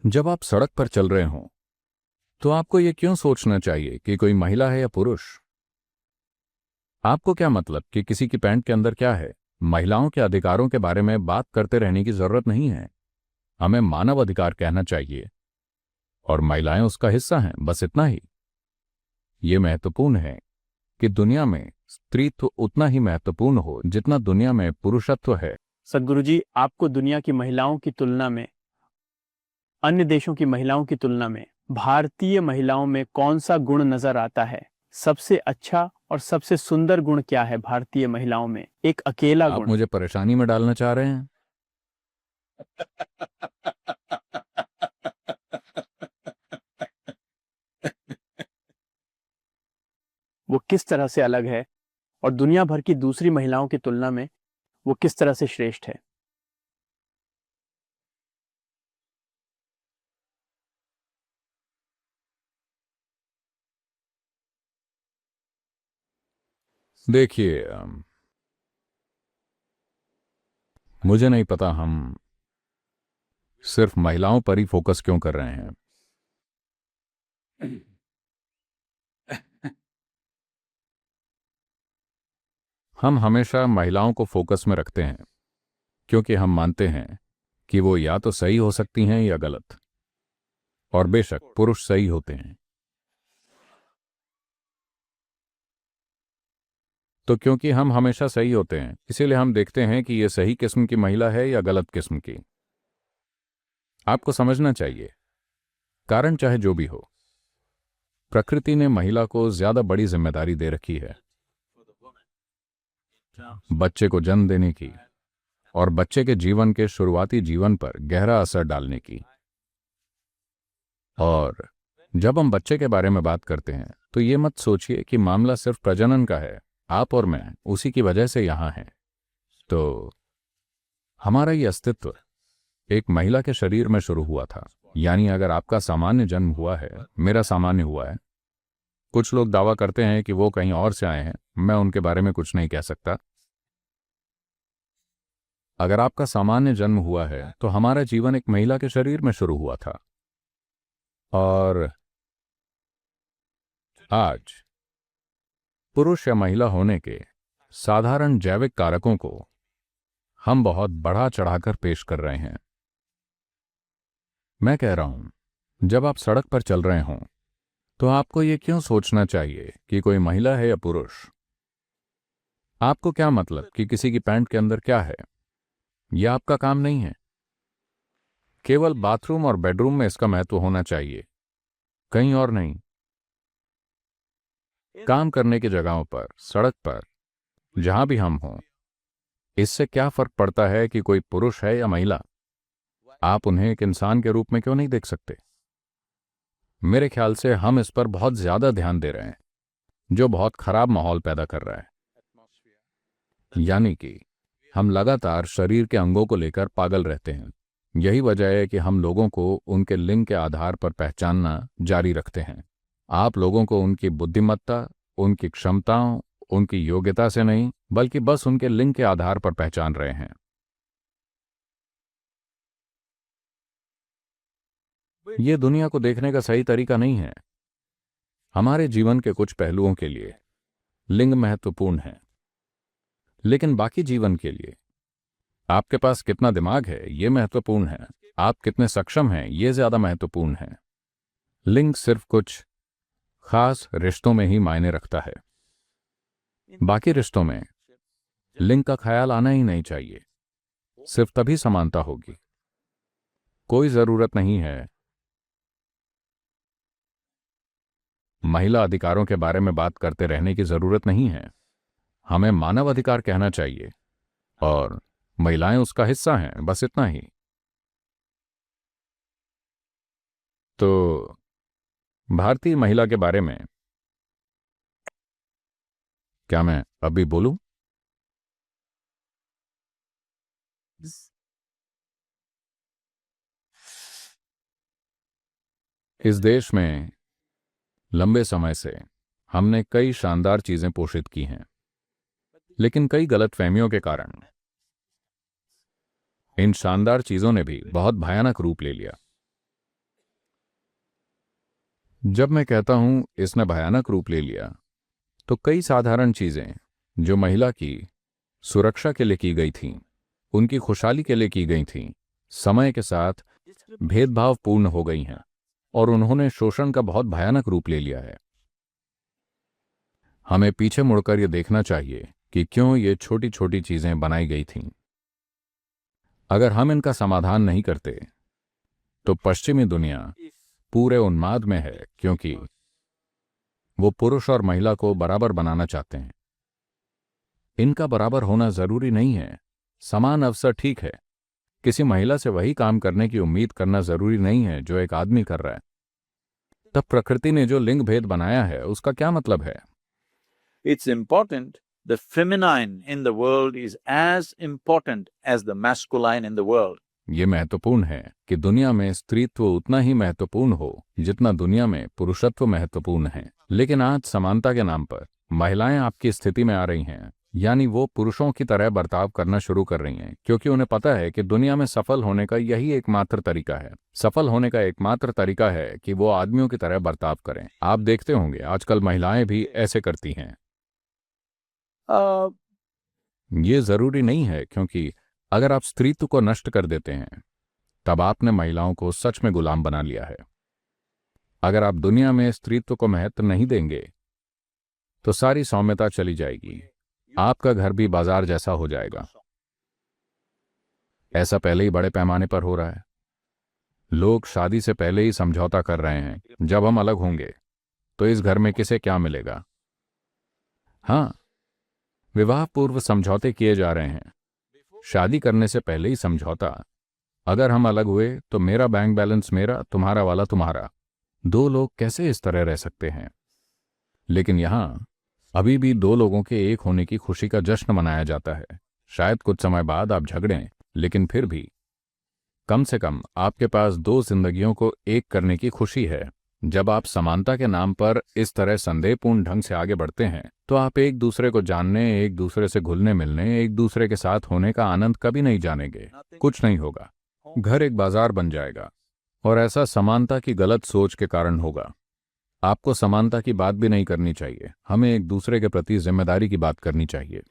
जब आप सड़क पर चल रहे हों तो आपको ये क्यों सोचना चाहिए कि कोई महिला है या पुरुष। आपको क्या मतलब कि किसी की पैंट के अंदर क्या है। महिलाओं के अधिकारों के बारे में बात करते रहने की जरूरत नहीं है। हमें मानव अधिकार कहना चाहिए और महिलाएं उसका हिस्सा हैं, बस इतना ही। ये महत्वपूर्ण है कि दुनिया में स्त्रीत्व उतना ही महत्वपूर्ण हो जितना दुनिया में पुरुषत्व है। सदगुरु जी, आपको दुनिया की महिलाओं की तुलना में, अन्य देशों की महिलाओं की तुलना में भारतीय महिलाओं में कौन सा गुण नजर आता है? सबसे अच्छा और सबसे सुंदर गुण क्या है भारतीय महिलाओं में? एक अकेला आप गुण। मुझे परेशानी में डालना चाह रहे हैं। वो किस तरह से अलग है और दुनिया भर की दूसरी महिलाओं की तुलना में वो किस तरह से श्रेष्ठ है? देखिए, मुझे नहीं पता हम सिर्फ महिलाओं पर ही फोकस क्यों कर रहे हैं। हम हमेशा महिलाओं को फोकस में रखते हैं क्योंकि हम मानते हैं कि वो या तो सही हो सकती हैं या गलत, और बेशक पुरुष सही होते हैं। तो क्योंकि हम हमेशा सही होते हैं, इसीलिए हम देखते हैं कि ये सही किस्म की महिला है या गलत किस्म की। आपको समझना चाहिए, कारण चाहे जो भी हो, प्रकृति ने महिला को ज्यादा बड़ी जिम्मेदारी दे रखी है, बच्चे को जन्म देने की और बच्चे के जीवन के शुरुआती जीवन पर गहरा असर डालने की। और जब हम बच्चे के बारे में बात करते हैं तो ये मत सोचिए कि मामला सिर्फ प्रजनन का है। आप और मैं उसी की वजह से यहाँ हैं। तो हमारा ये अस्तित्व एक महिला के शरीर में शुरू हुआ था। यानी अगर आपका सामान्य जन्म हुआ है, मेरा सामान्य हुआ है। कुछ लोग दावा करते हैं कि वो कहीं और से आए हैं, मैं उनके बारे में कुछ नहीं कह सकता। अगर आपका सामान्य जन्म हुआ है तो हमारा जीवन एक महिला के शरीर में शुरू हुआ था। और आज पुरुष या महिला होने के साधारण जैविक कारकों को हम बहुत बढ़ा चढ़ाकर पेश कर रहे हैं। मैं कह रहा हूं, जब आप सड़क पर चल रहे हों तो आपको ये क्यों सोचना चाहिए कि कोई महिला है या पुरुष। आपको क्या मतलब कि किसी की पैंट के अंदर क्या है। यह आपका काम नहीं है। केवल बाथरूम और बेडरूम में इसका महत्व होना चाहिए, कहीं और नहीं। काम करने की जगहों पर, सड़क पर, जहां भी हम हों, इससे क्या फर्क पड़ता है कि कोई पुरुष है या महिला। आप उन्हें एक इंसान के रूप में क्यों नहीं देख सकते। मेरे ख्याल से हम इस पर बहुत ज्यादा ध्यान दे रहे हैं, जो बहुत खराब माहौल पैदा कर रहा है। यानी कि हम लगातार शरीर के अंगों को लेकर पागल रहते हैं। यही वजह है कि हम लोगों को उनके लिंग के आधार पर पहचानना जारी रखते हैं। आप लोगों को उनकी बुद्धिमत्ता, उनकी क्षमताओं, उनकी योग्यता से नहीं, बल्कि बस उनके लिंग के आधार पर पहचान रहे हैं। ये दुनिया को देखने का सही तरीका नहीं है। हमारे जीवन के कुछ पहलुओं के लिए लिंग महत्वपूर्ण है, लेकिन बाकी जीवन के लिए आपके पास कितना दिमाग है ये महत्वपूर्ण है। आप कितने सक्षम हैं ये ज्यादा महत्वपूर्ण है। लिंग सिर्फ कुछ खास रिश्तों में ही मायने रखता है। बाकी रिश्तों में लिंग का ख्याल आना ही नहीं चाहिए। सिर्फ तभी समानता होगी। कोई जरूरत नहीं है। महिला अधिकारों के बारे में बात करते रहने की जरूरत नहीं है। हमें मानव अधिकार कहना चाहिए और महिलाएं उसका हिस्सा हैं, बस इतना ही। तो भारतीय महिला के बारे में क्या मैं अभी बोलूं। इस देश में लंबे समय से हमने कई शानदार चीजें पोषित की हैं, लेकिन कई गलतफहमियों के कारण इन शानदार चीजों ने भी बहुत भयानक रूप ले लिया। जब मैं कहता हूं इसने भयानक रूप ले लिया, तो कई साधारण चीजें जो महिला की सुरक्षा के लिए की गई थीं, उनकी खुशहाली के लिए की गई थीं, समय के साथ भेदभावपूर्ण हो गई हैं और उन्होंने शोषण का बहुत भयानक रूप ले लिया है। हमें पीछे मुड़कर यह देखना चाहिए कि क्यों ये छोटी छोटी चीजें बनाई गई थीं। अगर हम इनका समाधान नहीं करते तो पश्चिमी दुनिया पूरे उन्माद में है, क्योंकि वो पुरुष और महिला को बराबर बनाना चाहते हैं। इनका बराबर होना जरूरी नहीं है। समान अवसर ठीक है। किसी महिला से वही काम करने की उम्मीद करना जरूरी नहीं है जो एक आदमी कर रहा है। तब प्रकृति ने जो लिंग भेद बनाया है उसका क्या मतलब है? It's important. The feminine in the world is as important as the masculine in the world. ये महत्वपूर्ण है कि दुनिया में स्त्रीत्व उतना ही महत्वपूर्ण हो जितना दुनिया में पुरुषत्व महत्वपूर्ण है। लेकिन आज समानता के नाम पर महिलाएं आपकी स्थिति में आ रही हैं, यानी वो पुरुषों की तरह बर्ताव करना शुरू कर रही हैं, क्योंकि उन्हें पता है कि दुनिया में सफल होने का यही एकमात्र तरीका है। सफल होने का एकमात्र तरीका है कि वो आदमियों की तरह बर्ताव करें। आप देखते होंगे आजकल महिलाएं भी ऐसे करती हैं। ये जरूरी नहीं है, क्योंकि अगर आप स्त्रीत्व को नष्ट कर देते हैं तब आपने महिलाओं को सच में गुलाम बना लिया है। अगर आप दुनिया में स्त्रीत्व को महत्व नहीं देंगे तो सारी सौम्यता चली जाएगी। आपका घर भी बाजार जैसा हो जाएगा। ऐसा पहले ही बड़े पैमाने पर हो रहा है। लोग शादी से पहले ही समझौता कर रहे हैं, जब हम अलग होंगे तो इस घर में किसे क्या मिलेगा। हाँ, विवाह पूर्व समझौते किए जा रहे हैं। शादी करने से पहले ही समझौता। अगर हम अलग हुए तो मेरा बैंक बैलेंस मेरा, तुम्हारा वाला तुम्हारा। दो लोग कैसे इस तरह रह सकते हैं? लेकिन यहां अभी भी दो लोगों के एक होने की खुशी का जश्न मनाया जाता है। शायद कुछ समय बाद आप झगड़ें, लेकिन फिर भी कम से कम आपके पास दो जिंदगियों को एक करने की खुशी है। जब आप समानता के नाम पर इस तरह संदेहपूर्ण ढंग से आगे बढ़ते हैं तो आप एक दूसरे को जानने, एक दूसरे से घुलने मिलने, एक दूसरे के साथ होने का आनंद कभी नहीं जानेंगे। कुछ नहीं होगा। घर एक बाजार बन जाएगा, और ऐसा समानता की गलत सोच के कारण होगा। आपको समानता की बात भी नहीं करनी चाहिए। हमें एक दूसरे के प्रति जिम्मेदारी की बात करनी चाहिए।